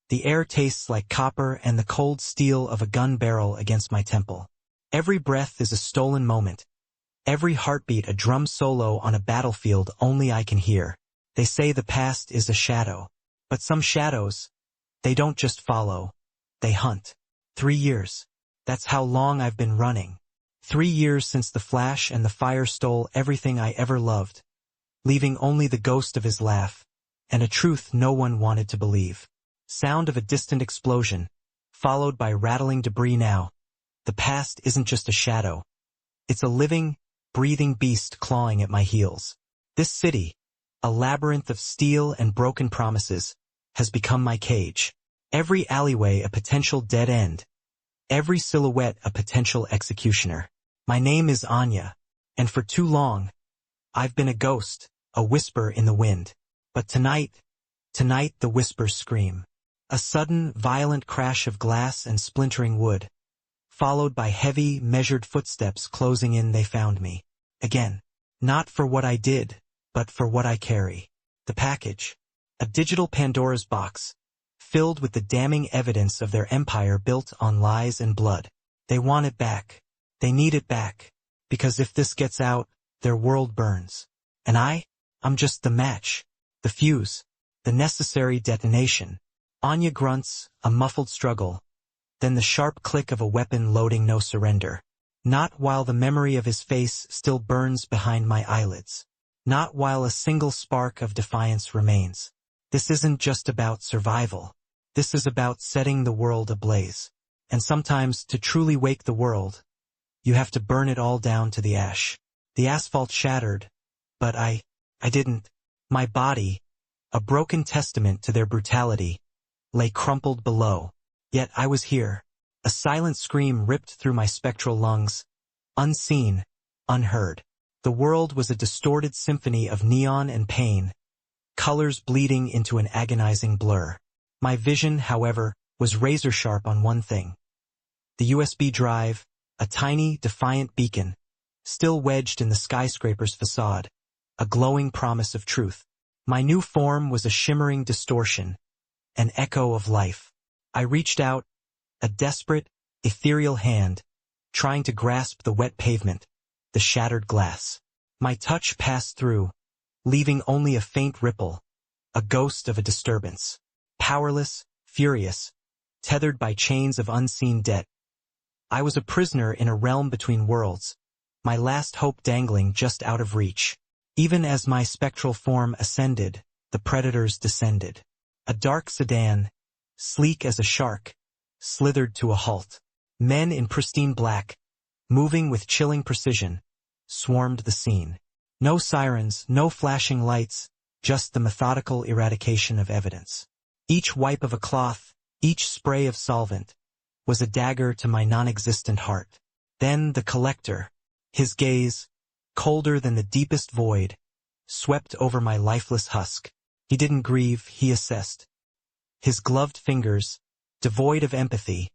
The air tastes like copper and the cold steel of a gun barrel against my temple. Every breath is a stolen moment. Every heartbeat a drum solo on a battlefield only I can hear. They say the past is a shadow. But some shadows, they don't just follow. They hunt. 3 years. That's how long I've been running. 3 years since the flash and the fire stole everything I ever loved, leaving only the ghost of his laugh, and a truth no one wanted to believe. Sound of a distant explosion, followed by rattling debris now. The past isn't just a shadow. It's a living, breathing beast clawing at my heels. This city, a labyrinth of steel and broken promises, has become my cage. Every alleyway a potential dead end. Every silhouette a potential executioner. My name is Anya, and for too long, I've been a ghost, a whisper in the wind. But tonight the whispers scream. A sudden, violent crash of glass and splintering wood, followed by heavy, measured footsteps closing in. They found me. Again. Not for what I did, but for what I carry. The package. A digital Pandora's box, filled with the damning evidence of their empire built on lies and blood. They want it back. They need it back. Because if this gets out, their world burns. And I'm just the match. The fuse. The necessary detonation. Anya grunts, a muffled struggle. Then the sharp click of a weapon loading. No surrender. Not while the memory of his face still burns behind my eyelids. Not while a single spark of defiance remains. This isn't just about survival. This is about setting the world ablaze. And sometimes, to truly wake the world, you have to burn it all down to the ash. The asphalt shattered, but I didn't. My body, a broken testament to their brutality, lay crumpled below. Yet I was here. A silent scream ripped through my spectral lungs, unseen, unheard. The world was a distorted symphony of neon and pain, colors bleeding into an agonizing blur. My vision, however, was razor-sharp on one thing. The USB drive, a tiny, defiant beacon, still wedged in the skyscraper's facade, a glowing promise of truth. My new form was a shimmering distortion, an echo of life. I reached out, a desperate, ethereal hand, trying to grasp the wet pavement, the shattered glass. My touch passed through, leaving only a faint ripple, a ghost of a disturbance. Powerless, furious, tethered by chains of unseen debt. I was a prisoner in a realm between worlds, my last hope dangling just out of reach. Even as my spectral form ascended, the predators descended. A dark sedan, sleek as a shark, slithered to a halt. Men in pristine black, moving with chilling precision, swarmed the scene. No sirens, no flashing lights, just the methodical eradication of evidence. Each wipe of a cloth, each spray of solvent, was a dagger to my non-existent heart. Then the collector, his gaze, colder than the deepest void, swept over my lifeless husk. He didn't grieve, he assessed. His gloved fingers, devoid of empathy,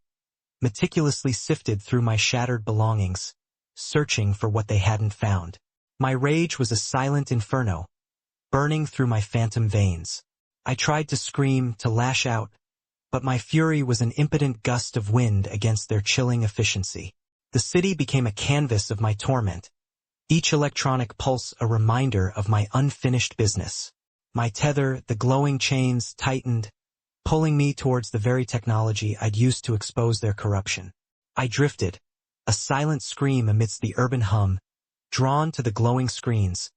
meticulously sifted through my shattered belongings, searching for what they hadn't found. My rage was a silent inferno, burning through my phantom veins. I tried to scream, to lash out, but my fury was an impotent gust of wind against their chilling efficiency. The city became a canvas of my torment, each electronic pulse a reminder of my unfinished business. My tether, the glowing chains, tightened, pulling me towards the very technology I'd used to expose their corruption. I drifted, a silent scream amidst the urban hum, drawn to the glowing screens,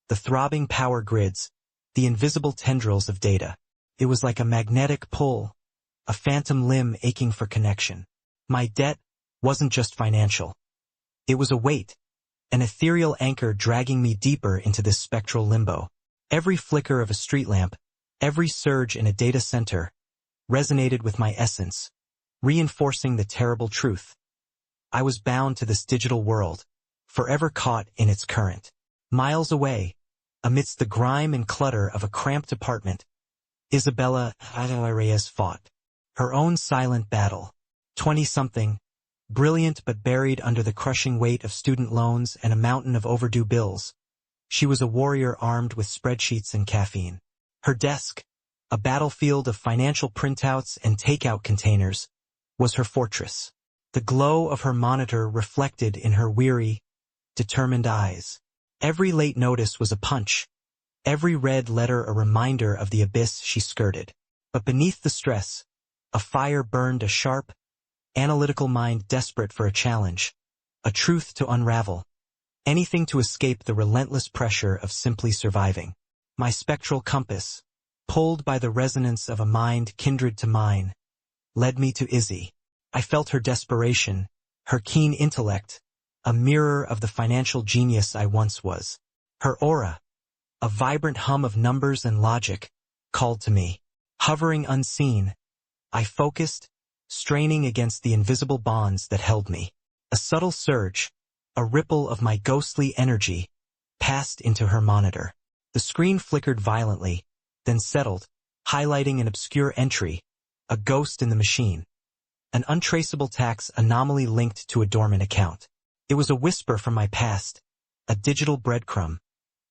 the throbbing power grids, the invisible tendrils of data. It was like a magnetic pull, a phantom limb aching for connection. My debt wasn't just financial. It was a weight, an ethereal anchor dragging me deeper into this spectral limbo. Every flicker of a street lamp, every surge in a data center, resonated with my essence, reinforcing the terrible truth. I was bound to this digital world, forever caught in its current. Miles away, amidst the grime and clutter of a cramped apartment, Isabella Reyes fought her own silent battle. 20-something, brilliant but buried under the crushing weight of student loans and a mountain of overdue bills. She was a warrior armed with spreadsheets and caffeine. Her desk, a battlefield of financial printouts and takeout containers, was her fortress. The glow of her monitor reflected in her weary, determined eyes. Every late notice was a punch, every red letter a reminder of the abyss she skirted. But beneath the stress, a fire burned, a sharp, analytical mind desperate for a challenge, a truth to unravel, anything to escape the relentless pressure of simply surviving. My spectral compass, pulled by the resonance of a mind kindred to mine, led me to Izzy. I felt her desperation, her keen intellect, a mirror of the financial genius I once was. Her aura, a vibrant hum of numbers and logic, called to me. Hovering unseen, I focused, straining against the invisible bonds that held me. A subtle surge, a ripple of my ghostly energy, passed into her monitor. The screen flickered violently, then settled, highlighting an obscure entry, a ghost in the machine. An untraceable tax anomaly linked to a dormant account. It was a whisper from my past, a digital breadcrumb,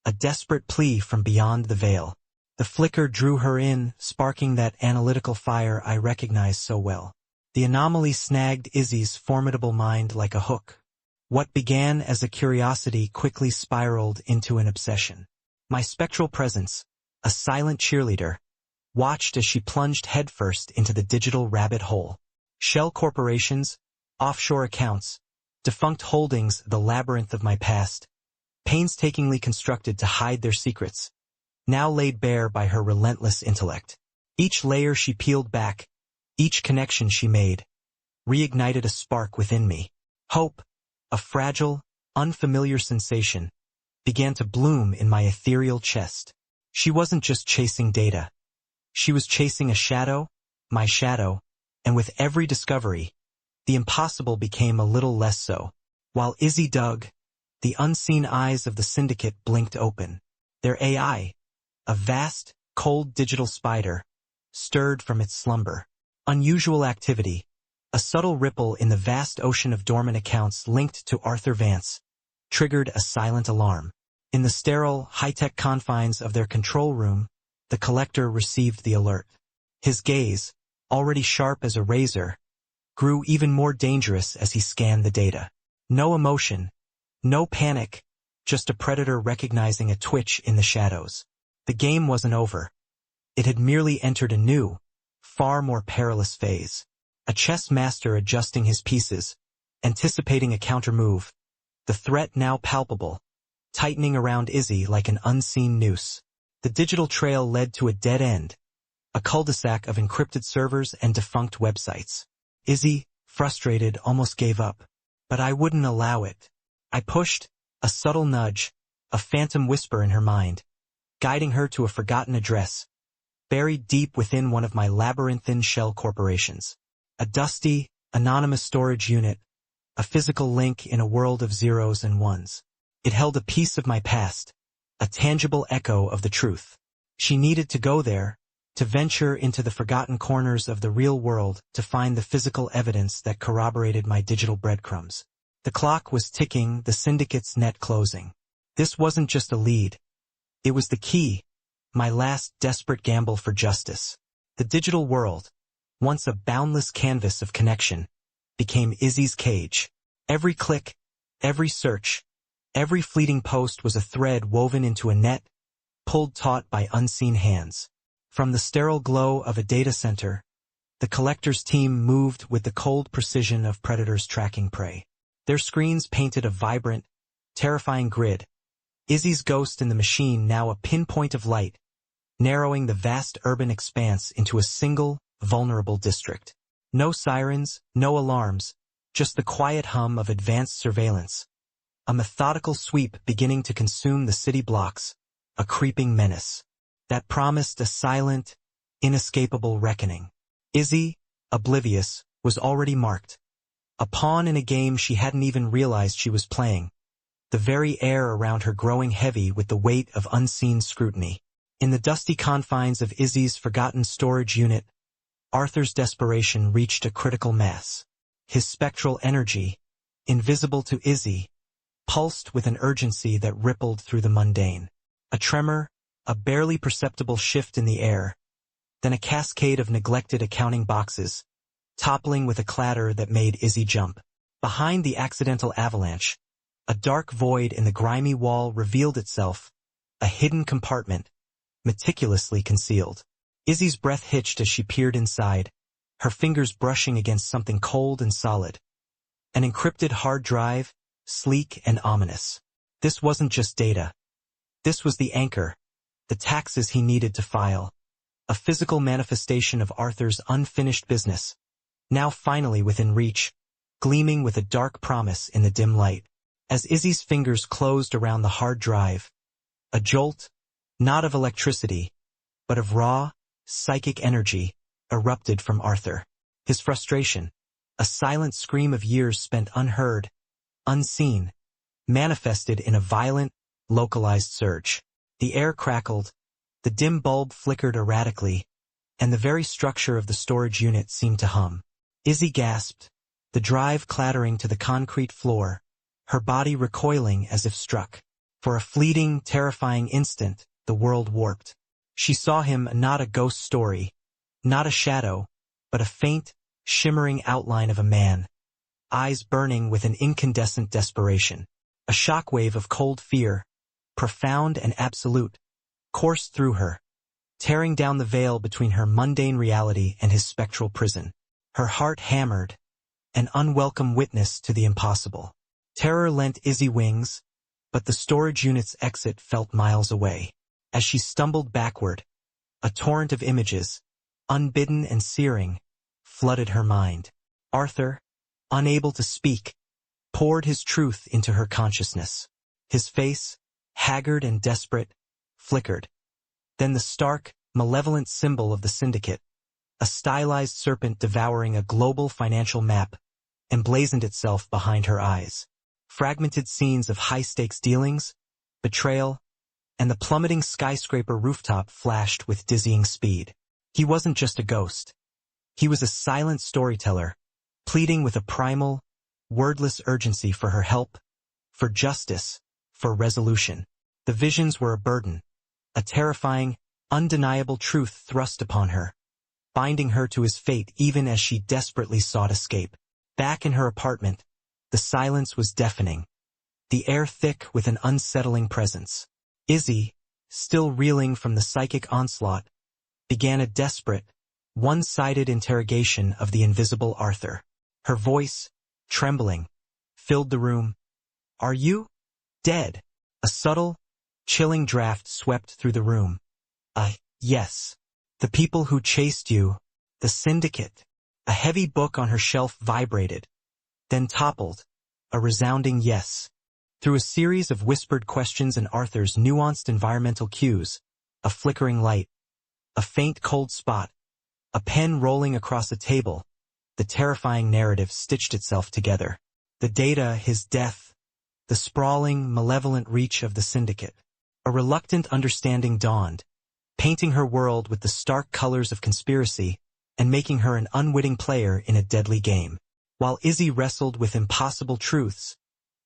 a desperate plea from beyond the veil. The flicker drew her in, sparking that analytical fire I recognized so well. The anomaly snagged Izzy's formidable mind like a hook. What began as a curiosity quickly spiraled into an obsession. My spectral presence, a silent cheerleader, watched as she plunged headfirst into the digital rabbit hole. Shell corporations, offshore accounts, defunct holdings, the labyrinth of my past, painstakingly constructed to hide their secrets, now laid bare by her relentless intellect. Each layer she peeled back, each connection she made, reignited a spark within me. Hope, a fragile, unfamiliar sensation, began to bloom in my ethereal chest. She wasn't just chasing data. She was chasing a shadow, my shadow, and with every discovery, the impossible became a little less so. While Izzy dug, the unseen eyes of the syndicate blinked open. Their AI, a vast, cold digital spider, stirred from its slumber. Unusual activity, a subtle ripple in the vast ocean of dormant accounts linked to Arthur Vance, triggered a silent alarm. In the sterile, high-tech confines of their control room, the collector received the alert. His gaze, already sharp as a razor, grew even more dangerous as he scanned the data. No emotion, no panic, just a predator recognizing a twitch in the shadows. The game wasn't over. It had merely entered a new, far more perilous phase. A chess master adjusting his pieces, anticipating a counter-move, the threat now palpable, tightening around Izzy like an unseen noose. The digital trail led to a dead end, a cul-de-sac of encrypted servers and defunct websites. Izzy, frustrated, almost gave up. But I wouldn't allow it. I pushed, a subtle nudge, a phantom whisper in her mind, guiding her to a forgotten address, buried deep within one of my labyrinthine shell corporations. A dusty, anonymous storage unit, a physical link in a world of zeros and ones. It held a piece of my past, a tangible echo of the truth. She needed to go there, to venture into the forgotten corners of the real world to find the physical evidence that corroborated my digital breadcrumbs. The clock was ticking, the syndicate's net closing. This wasn't just a lead. It was the key, my last desperate gamble for justice. The digital world, once a boundless canvas of connection, became Izzy's cage. Every click, every search, every fleeting post was a thread woven into a net, pulled taut by unseen hands. From the sterile glow of a data center, the collector's team moved with the cold precision of predators tracking prey. Their screens painted a vibrant, terrifying grid, Izzy's ghost in the machine now a pinpoint of light, narrowing the vast urban expanse into a single, vulnerable district. No sirens, no alarms, just the quiet hum of advanced surveillance. A methodical sweep beginning to consume the city blocks, a creeping menace that promised a silent, inescapable reckoning. Izzy, oblivious, was already marked. A pawn in a game she hadn't even realized she was playing, the very air around her growing heavy with the weight of unseen scrutiny. In the dusty confines of Izzy's forgotten storage unit, Arthur's desperation reached a critical mass. His spectral energy, invisible to Izzy, pulsed with an urgency that rippled through the mundane. A tremor, a barely perceptible shift in the air, then a cascade of neglected accounting boxes, toppling with a clatter that made Izzy jump. Behind the accidental avalanche, a dark void in the grimy wall revealed itself, a hidden compartment, meticulously concealed. Izzy's breath hitched as she peered inside, her fingers brushing against something cold and solid. An encrypted hard drive, sleek and ominous. This wasn't just data. This was the anchor, the taxes he needed to file, a physical manifestation of Arthur's unfinished business, now finally within reach, gleaming with a dark promise in the dim light. As Izzy's fingers closed around the hard drive, a jolt, not of electricity, but of raw, psychic energy, erupted from Arthur. His frustration, a silent scream of years spent unheard, unseen, manifested in a violent, localized surge. The air crackled, the dim bulb flickered erratically, and the very structure of the storage unit seemed to hum. Izzy gasped, the drive clattering to the concrete floor, her body recoiling as if struck. For a fleeting, terrifying instant, the world warped. She saw him not a ghost story, not a shadow, but a faint, shimmering outline of a man, eyes burning with an incandescent desperation. A shockwave of cold fear, profound and absolute, coursed through her, tearing down the veil between her mundane reality and his spectral prison. Her heart hammered, an unwelcome witness to the impossible. Terror lent Izzy wings, but the storage unit's exit felt miles away. As she stumbled backward, a torrent of images, unbidden and searing, flooded her mind. Arthur, unable to speak, poured his truth into her consciousness. His face, haggard and desperate, flickered. Then the stark, malevolent symbol of the syndicate, a stylized serpent devouring a global financial map, emblazoned itself behind her eyes. Fragmented scenes of high-stakes dealings, betrayal, and the plummeting skyscraper rooftop flashed with dizzying speed. He wasn't just a ghost. He was a silent storyteller, pleading with a primal, wordless urgency for her help, for justice, for resolution. The visions were a burden, a terrifying, undeniable truth thrust upon her, binding her to his fate even as she desperately sought escape. Back in her apartment, the silence was deafening, the air thick with an unsettling presence. Izzy, still reeling from the psychic onslaught, began a desperate, one-sided interrogation of the invisible Arthur. Her voice, trembling, filled the room. "Are you dead?" A subtle, chilling draft swept through the room. Yes. The people who chased you, the syndicate." A heavy book on her shelf vibrated, then toppled, a resounding yes. Through a series of whispered questions and Arthur's nuanced environmental cues, a flickering light, a faint cold spot, a pen rolling across a table, the terrifying narrative stitched itself together. The data, his death, the sprawling, malevolent reach of the syndicate. A reluctant understanding dawned, painting her world with the stark colors of conspiracy and making her an unwitting player in a deadly game. While Izzy wrestled with impossible truths,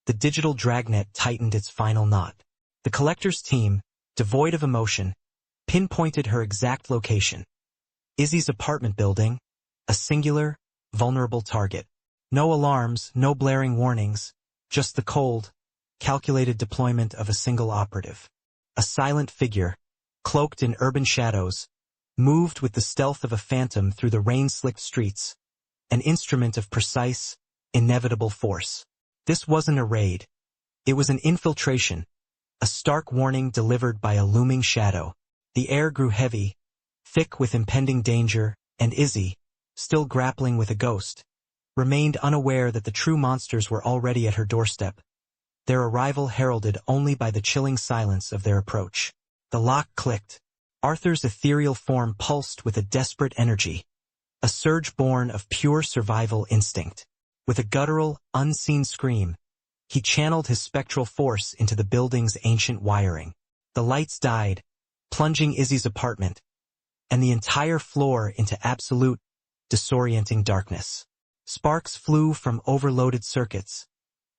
the digital dragnet tightened its final knot. The collector's team, devoid of emotion, pinpointed her exact location. Izzy's apartment building, a singular, vulnerable target. No alarms, no blaring warnings, just the cold, calculated deployment of a single operative. A silent figure, cloaked in urban shadows, moved with the stealth of a phantom through the rain-slicked streets, an instrument of precise, inevitable force. This wasn't a raid. It was an infiltration, a stark warning delivered by a looming shadow. The air grew heavy, thick with impending danger, and Izzy, still grappling with a ghost, remained unaware that the true monsters were already at her doorstep, their arrival heralded only by the chilling silence of their approach. The lock clicked. Arthur's ethereal form pulsed with a desperate energy, a surge born of pure survival instinct. With a guttural, unseen scream, he channeled his spectral force into the building's ancient wiring. The lights died, plunging Izzy's apartment, and the entire floor into absolute, disorienting darkness. Sparks flew from overloaded circuits,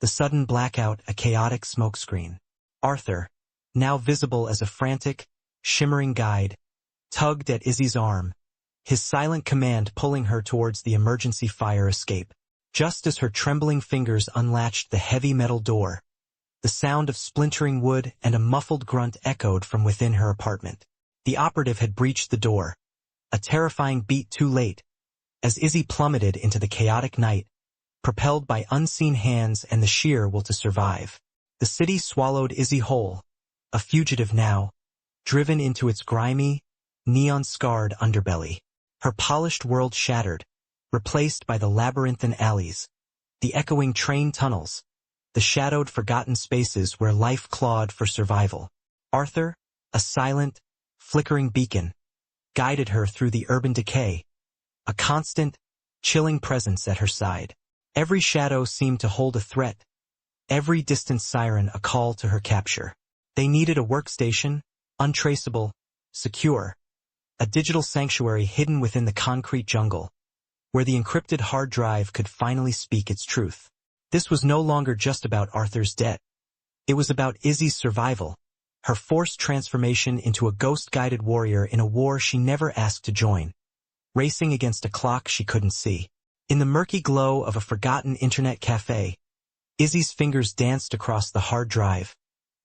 the sudden blackout a chaotic smokescreen. Arthur, now visible as a frantic, shimmering guide, tugged at Izzy's arm, his silent command pulling her towards the emergency fire escape. Just as her trembling fingers unlatched the heavy metal door, the sound of splintering wood and a muffled grunt echoed from within her apartment. The operative had breached the door, a terrifying beat too late, as Izzy plummeted into the chaotic night, propelled by unseen hands and the sheer will to survive. The city swallowed Izzy whole, a fugitive now, driven into its grimy, neon-scarred underbelly. Her polished world shattered, replaced by the labyrinthine alleys, the echoing train tunnels, the shadowed forgotten spaces where life clawed for survival. Arthur, a silent, flickering beacon, guided her through the urban decay, a constant, chilling presence at her side. Every shadow seemed to hold a threat, every distant siren a call to her capture. They needed a workstation, untraceable, secure, a digital sanctuary hidden within the concrete jungle, where the encrypted hard drive could finally speak its truth. This was no longer just about Arthur's debt. It was about Izzy's survival, her forced transformation into a ghost-guided warrior in a war she never asked to join, racing against a clock she couldn't see. In the murky glow of a forgotten internet cafe, Izzy's fingers danced across the hard drive,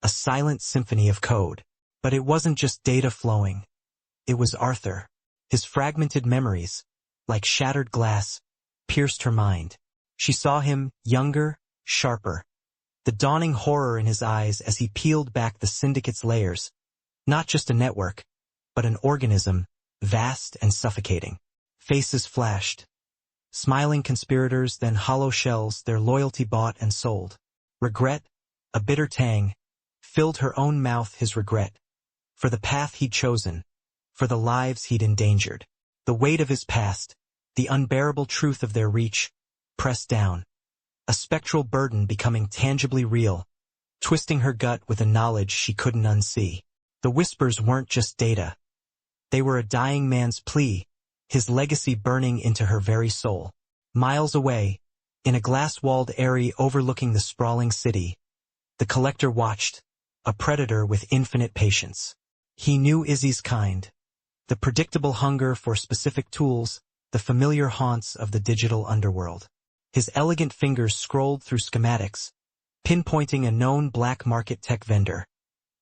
a silent symphony of code. But it wasn't just data flowing. It was Arthur. His fragmented memories, like shattered glass, pierced her mind. She saw him, younger, sharper, the dawning horror in his eyes as he peeled back the syndicate's layers. Not just a network, but an organism, vast and suffocating. Faces flashed. Smiling conspirators, then hollow shells, their loyalty bought and sold. Regret, a bitter tang, filled her own mouth. His regret for the path he'd chosen, for the lives he'd endangered. The weight of his past, the unbearable truth of their reach, pressed down. A spectral burden becoming tangibly real, twisting her gut with a knowledge she couldn't unsee. The whispers weren't just data. They were a dying man's plea, his legacy burning into her very soul. Miles away, in a glass-walled area overlooking the sprawling city, the collector watched, a predator with infinite patience. He knew Izzy's kind, the predictable hunger for specific tools, the familiar haunts of the digital underworld. His elegant fingers scrolled through schematics, pinpointing a known black market tech vendor,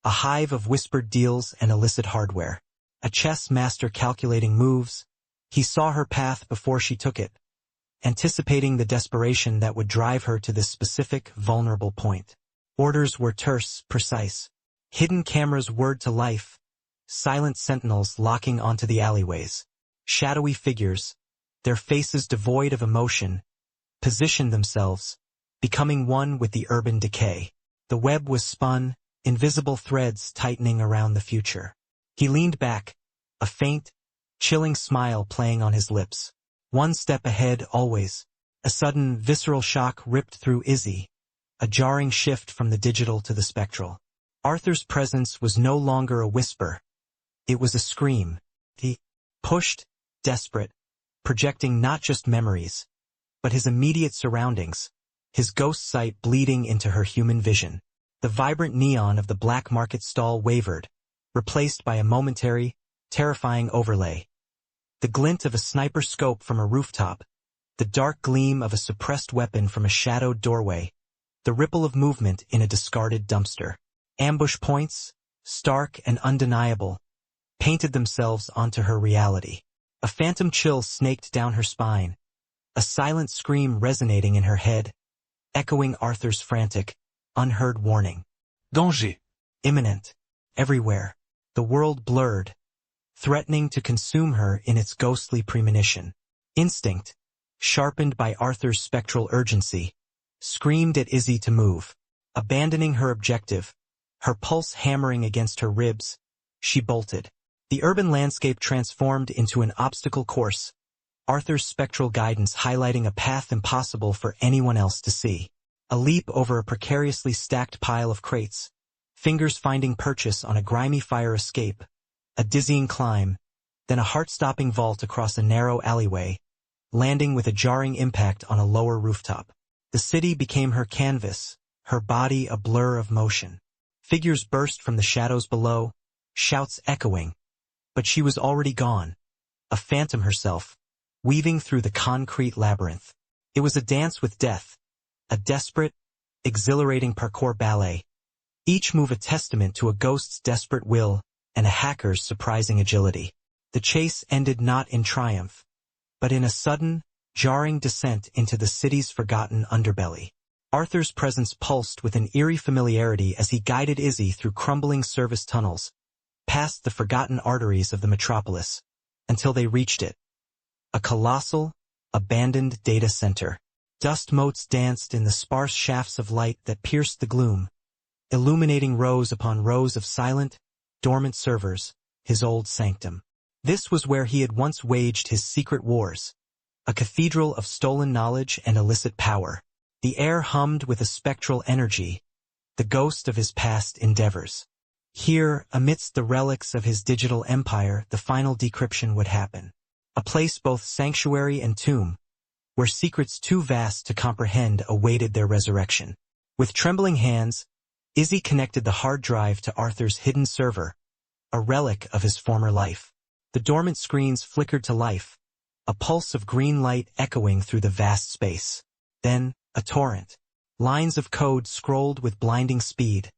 a hive of whispered deals and illicit hardware, a chess master calculating moves. He saw her path before she took it, anticipating the desperation that would drive her to this specific, vulnerable point. Orders were terse, precise. Hidden cameras whirred to life, silent sentinels locking onto the alleyways. Shadowy figures, their faces devoid of emotion, positioned themselves, becoming one with the urban decay. The web was spun, invisible threads tightening around the future. He leaned back, a faint, chilling smile playing on his lips. One step ahead always. A sudden, visceral shock ripped through Izzy, a jarring shift from the digital to the spectral. Arthur's presence was no longer a whisper. It was a scream. He pushed, desperate, projecting not just memories, but his immediate surroundings, his ghost sight bleeding into her human vision. The vibrant neon of the black market stall wavered, replaced by a momentary, terrifying overlay. The glint of a sniper scope from a rooftop, the dark gleam of a suppressed weapon from a shadowed doorway, the ripple of movement in a discarded dumpster. Ambush points, stark and undeniable, painted themselves onto her reality. A phantom chill snaked down her spine, a silent scream resonating in her head, echoing Arthur's frantic, unheard warning. Danger. Imminent. Everywhere. The world blurred, threatening to consume her in its ghostly premonition. Instinct, sharpened by Arthur's spectral urgency, screamed at Izzy to move. Abandoning her objective, her pulse hammering against her ribs, she bolted. The urban landscape transformed into an obstacle course, Arthur's spectral guidance highlighting a path impossible for anyone else to see. A leap over a precariously stacked pile of crates, fingers finding purchase on a grimy fire escape, a dizzying climb, then a heart-stopping vault across a narrow alleyway, landing with a jarring impact on a lower rooftop. The city became her canvas, her body a blur of motion. Figures burst from the shadows below, shouts echoing, but she was already gone, a phantom herself, weaving through the concrete labyrinth. It was a dance with death, a desperate, exhilarating parkour ballet, each move a testament to a ghost's desperate will and a hacker's surprising agility. The chase ended not in triumph, but in a sudden, jarring descent into the city's forgotten underbelly. Arthur's presence pulsed with an eerie familiarity as he guided Izzy through crumbling service tunnels, past the forgotten arteries of the metropolis, until they reached it. A colossal, abandoned data center. Dust motes danced in the sparse shafts of light that pierced the gloom, illuminating rows upon rows of silent, dormant servers, his old sanctum. This was where he had once waged his secret wars, a cathedral of stolen knowledge and illicit power. The air hummed with a spectral energy, the ghost of his past endeavors. Here, amidst the relics of his digital empire, the final decryption would happen. A place both sanctuary and tomb, where secrets too vast to comprehend awaited their resurrection. With trembling hands, Izzy connected the hard drive to Arthur's hidden server, a relic of his former life. The dormant screens flickered to life, a pulse of green light echoing through the vast space. Then, a torrent. Lines of code scrolled with blinding speed,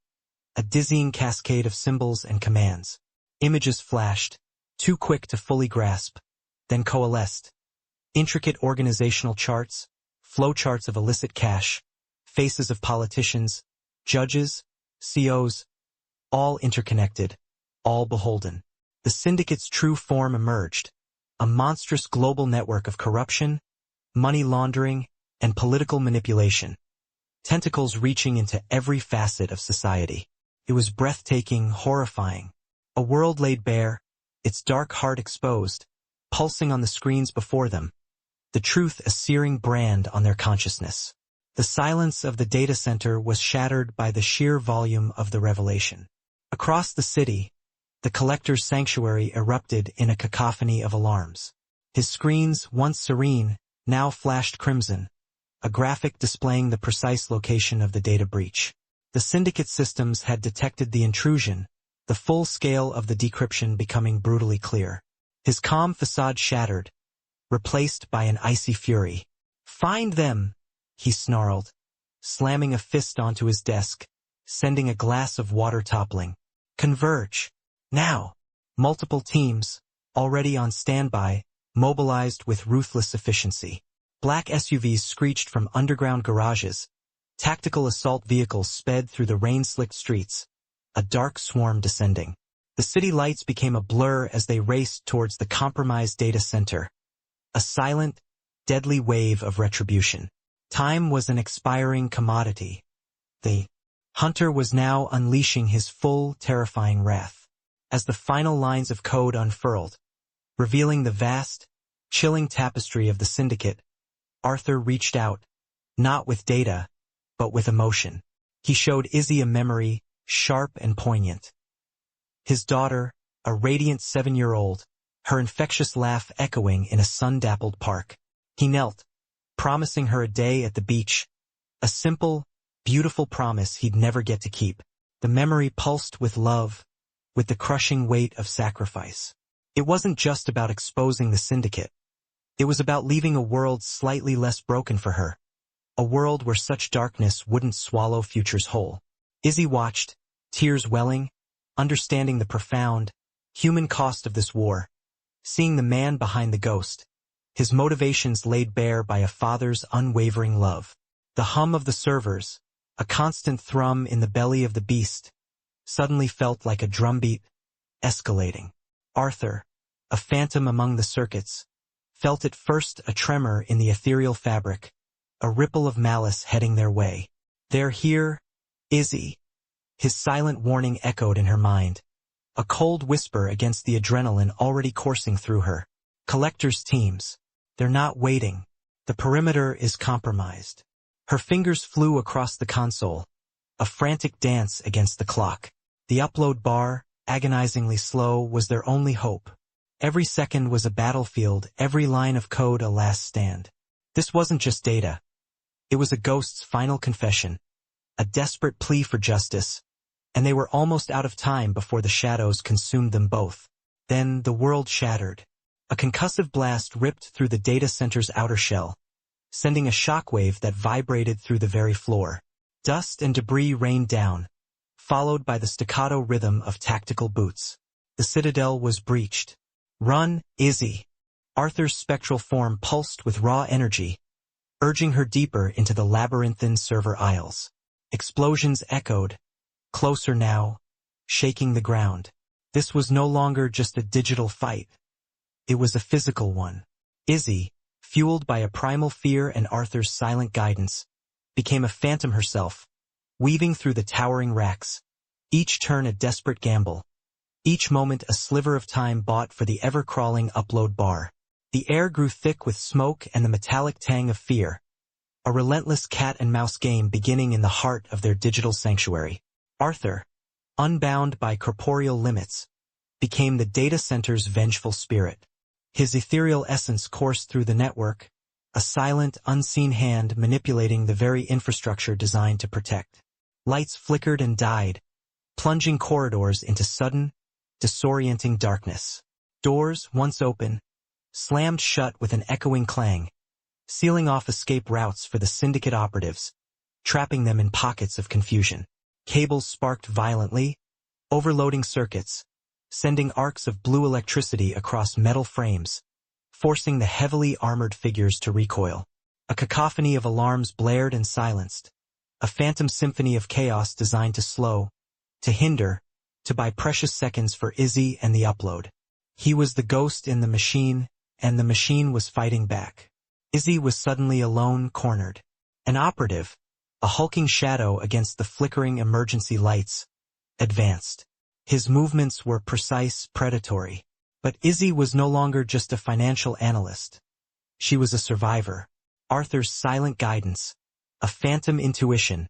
a dizzying cascade of symbols and commands. Images flashed, too quick to fully grasp, then coalesced. Intricate organizational charts, flowcharts of illicit cash, faces of politicians, judges, COs, all interconnected, all beholden. The syndicate's true form emerged, a monstrous global network of corruption, money laundering, and political manipulation, tentacles reaching into every facet of society. It was breathtaking, horrifying. A world laid bare, its dark heart exposed, pulsing on the screens before them, the truth a searing brand on their consciousness. The silence of the data center was shattered by the sheer volume of the revelation. Across the city, the collector's sanctuary erupted in a cacophony of alarms. His screens, once serene, now flashed crimson, a graphic displaying the precise location of the data breach. The syndicate systems had detected the intrusion, the full scale of the decryption becoming brutally clear. His calm facade shattered, replaced by an icy fury. "Find them!" he snarled, slamming a fist onto his desk, sending a glass of water toppling. "Converge! Now!" Multiple teams, already on standby, mobilized with ruthless efficiency. Black SUVs screeched from underground garages. Tactical assault vehicles sped through the rain-slicked streets, a dark swarm descending. The city lights became a blur as they raced towards the compromised data center, a silent, deadly wave of retribution. Time was an expiring commodity. The hunter was now unleashing his full, terrifying wrath. As the final lines of code unfurled, revealing the vast, chilling tapestry of the syndicate, Arthur reached out, not with data, but with emotion. He showed Izzy a memory, sharp and poignant. His daughter, a radiant 7-year-old, her infectious laugh echoing in a sun-dappled park. He knelt, promising her a day at the beach, a simple, beautiful promise he'd never get to keep. The memory pulsed with love, with the crushing weight of sacrifice. It wasn't just about exposing the syndicate. It was about leaving a world slightly less broken for her, a world where such darkness wouldn't swallow futures whole. Izzy watched, tears welling, understanding the profound, human cost of this war, seeing the man behind the ghost, his motivations laid bare by a father's unwavering love. The hum of the servers, a constant thrum in the belly of the beast, suddenly felt like a drumbeat, escalating. Arthur, a phantom among the circuits, felt at first a tremor in the ethereal fabric, a ripple of malice heading their way. "They're here, Izzy." His silent warning echoed in her mind, a cold whisper against the adrenaline already coursing through her. "Collectors' teams. They're not waiting. The perimeter is compromised." Her fingers flew across the console, a frantic dance against the clock. The upload bar, agonizingly slow, was their only hope. Every second was a battlefield, every line of code a last stand. This wasn't just data. It was a ghost's final confession, a desperate plea for justice, and they were almost out of time before the shadows consumed them both. Then the world shattered. A concussive blast ripped through the data center's outer shell, sending a shockwave that vibrated through the very floor. Dust and debris rained down, followed by the staccato rhythm of tactical boots. The citadel was breached. "Run, Izzy!" Arthur's spectral form pulsed with raw energy, urging her deeper into the labyrinthine server aisles. Explosions echoed, closer now, shaking the ground. This was no longer just a digital fight. It was a physical one. Izzy, fueled by a primal fear and Arthur's silent guidance, became a phantom herself, weaving through the towering racks, each turn a desperate gamble, each moment a sliver of time bought for the ever-crawling upload bar. The air grew thick with smoke and the metallic tang of fear, a relentless cat-and-mouse game beginning in the heart of their digital sanctuary. Arthur, unbound by corporeal limits, became the data center's vengeful spirit. His ethereal essence coursed through the network, a silent, unseen hand manipulating the very infrastructure designed to protect. Lights flickered and died, plunging corridors into sudden, disorienting darkness. Doors, once open, slammed shut with an echoing clang, sealing off escape routes for the syndicate operatives, trapping them in pockets of confusion. Cables sparked violently, overloading circuits, sending arcs of blue electricity across metal frames, forcing the heavily armored figures to recoil. A cacophony of alarms blared and silenced, a phantom symphony of chaos designed to slow, to hinder, to buy precious seconds for Izzy and the upload. He was the ghost in the machine, and the machine was fighting back. Izzy was suddenly alone, cornered. An operative, a hulking shadow against the flickering emergency lights, advanced. His movements were precise, predatory. But Izzy was no longer just a financial analyst. She was a survivor. Arthur's silent guidance, a phantom intuition,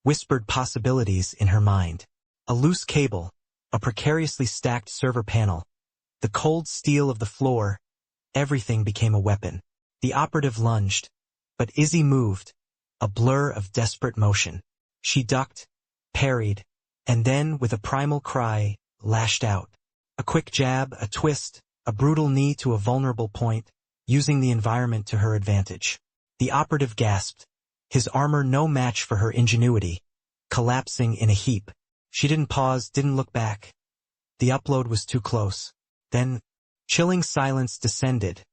whispered possibilities in her mind. A loose cable, a precariously stacked server panel, the cold steel of the floor, everything became a weapon. The operative lunged, but Izzy moved, a blur of desperate motion. She ducked, parried, and then, with a primal cry, lashed out. A quick jab, a twist, a brutal knee to a vulnerable point, using the environment to her advantage. The operative gasped, his armor no match for her ingenuity, collapsing in a heap. She didn't pause, didn't look back. The upload was too close. Then, chilling silence descended,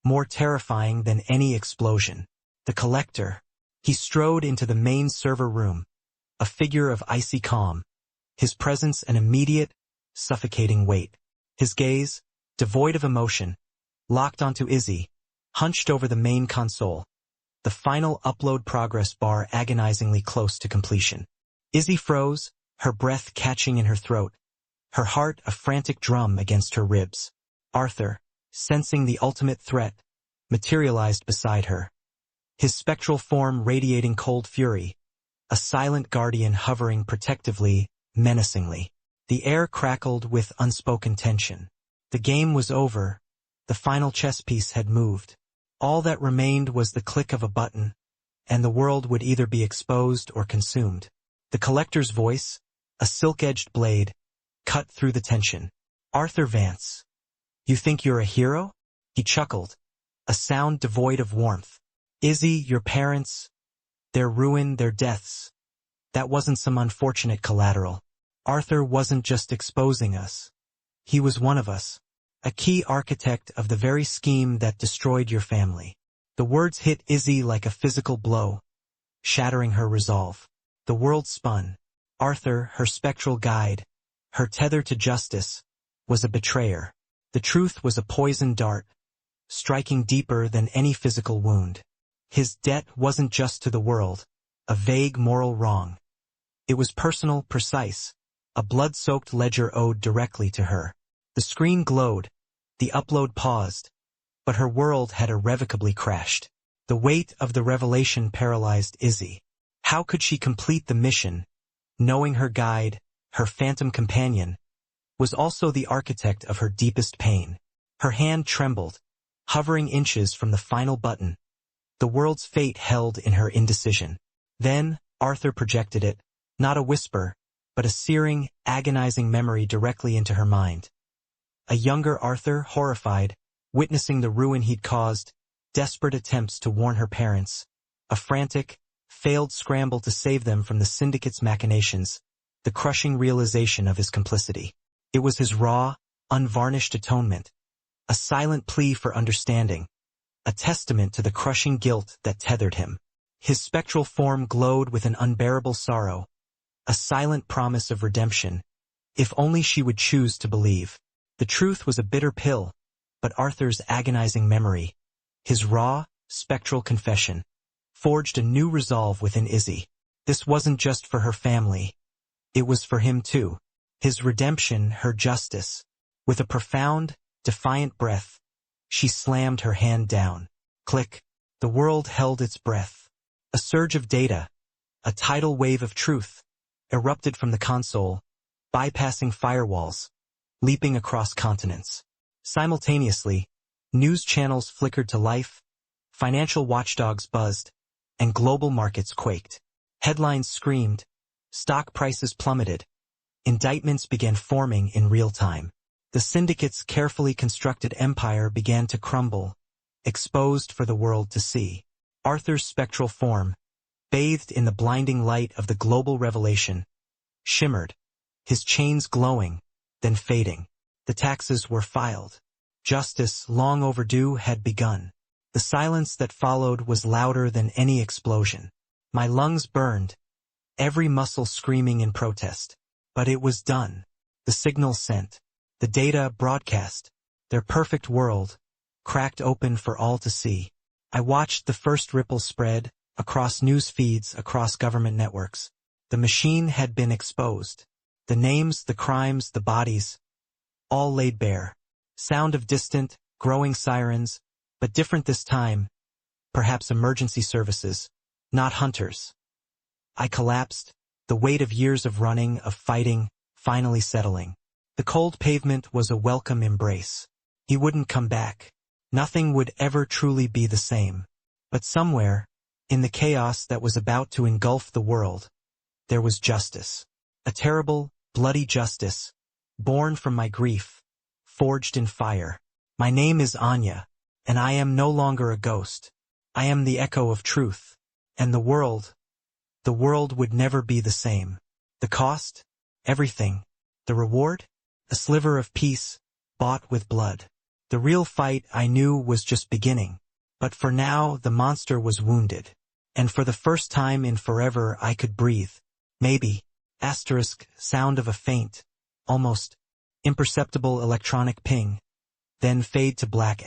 more terrifying than any explosion. The collector. He strode into the main server room, a figure of icy calm, his presence an immediate, suffocating weight. His gaze, devoid of emotion, locked onto Izzy, hunched over the main console, the final upload progress bar agonizingly close to completion. Izzy froze, her breath catching in her throat, her heart a frantic drum against her ribs. Arthur, sensing the ultimate threat, materialized beside her, his spectral form radiating cold fury, a silent guardian hovering protectively, menacingly. The air crackled with unspoken tension. The game was over. The final chess piece had moved. All that remained was the click of a button, and the world would either be exposed or consumed. The collector's voice, a silk-edged blade, cut through the tension. "Arthur Vance, you think you're a hero?" He chuckled, a sound devoid of warmth. "Izzy, your parents, their ruin, their deaths, that wasn't some unfortunate collateral. Arthur wasn't just exposing us. He was one of us, a key architect of the very scheme that destroyed your family." The words hit Izzy like a physical blow, shattering her resolve. The world spun. Arthur, her spectral guide, her tether to justice, was a betrayer. The truth was a poisoned dart, striking deeper than any physical wound. His debt wasn't just to the world, a vague moral wrong. It was personal, precise, a blood-soaked ledger owed directly to her. The screen glowed, the upload paused, but her world had irrevocably crashed. The weight of the revelation paralyzed Izzy. How could she complete the mission, knowing her guide, her phantom companion, was also the architect of her deepest pain? Her hand trembled, hovering inches from the final button, the world's fate held in her indecision. Then, Arthur projected it, not a whisper, but a searing, agonizing memory directly into her mind. A younger Arthur, horrified, witnessing the ruin he'd caused, desperate attempts to warn her parents, a frantic, failed scramble to save them from the syndicate's machinations, the crushing realization of his complicity. It was his raw, unvarnished atonement, a silent plea for understanding, a testament to the crushing guilt that tethered him. His spectral form glowed with an unbearable sorrow, a silent promise of redemption, if only she would choose to believe. The truth was a bitter pill, but Arthur's agonizing memory, his raw, spectral confession, forged a new resolve within Izzy. This wasn't just for her family. It was for him too. His redemption, her justice. With a profound, defiant breath, she slammed her hand down. Click. The world held its breath. A surge of data, a tidal wave of truth, erupted from the console, bypassing firewalls, leaping across continents. Simultaneously, news channels flickered to life, financial watchdogs buzzed, and global markets quaked. Headlines screamed, stock prices plummeted, indictments began forming in real time. The syndicate's carefully constructed empire began to crumble, exposed for the world to see. Arthur's spectral form, bathed in the blinding light of the global revelation, shimmered, his chains glowing, then fading. The taxes were filed. Justice, long overdue, had begun. The silence that followed was louder than any explosion. My lungs burned, every muscle screaming in protest. But it was done. The signal sent. The data broadcast. Their perfect world, cracked open for all to see. I watched the first ripples spread, across news feeds, across government networks. The machine had been exposed. The names, the crimes, the bodies, all laid bare. Sound of distant, growing sirens, but different this time. Perhaps emergency services, not hunters. I collapsed, the weight of years of running, of fighting, finally settling. The cold pavement was a welcome embrace. He wouldn't come back. Nothing would ever truly be the same. But somewhere, in the chaos that was about to engulf the world, there was justice. A terrible, bloody justice, born from my grief, forged in fire. My name is Anya, and I am no longer a ghost. I am the echo of truth. And the world would never be the same. The cost? Everything. The reward? A sliver of peace, bought with blood. The real fight, I knew, was just beginning. But for now, the monster was wounded. And for the first time in forever, I could breathe. Maybe. Sound of a faint, almost imperceptible electronic ping. Then fade to black.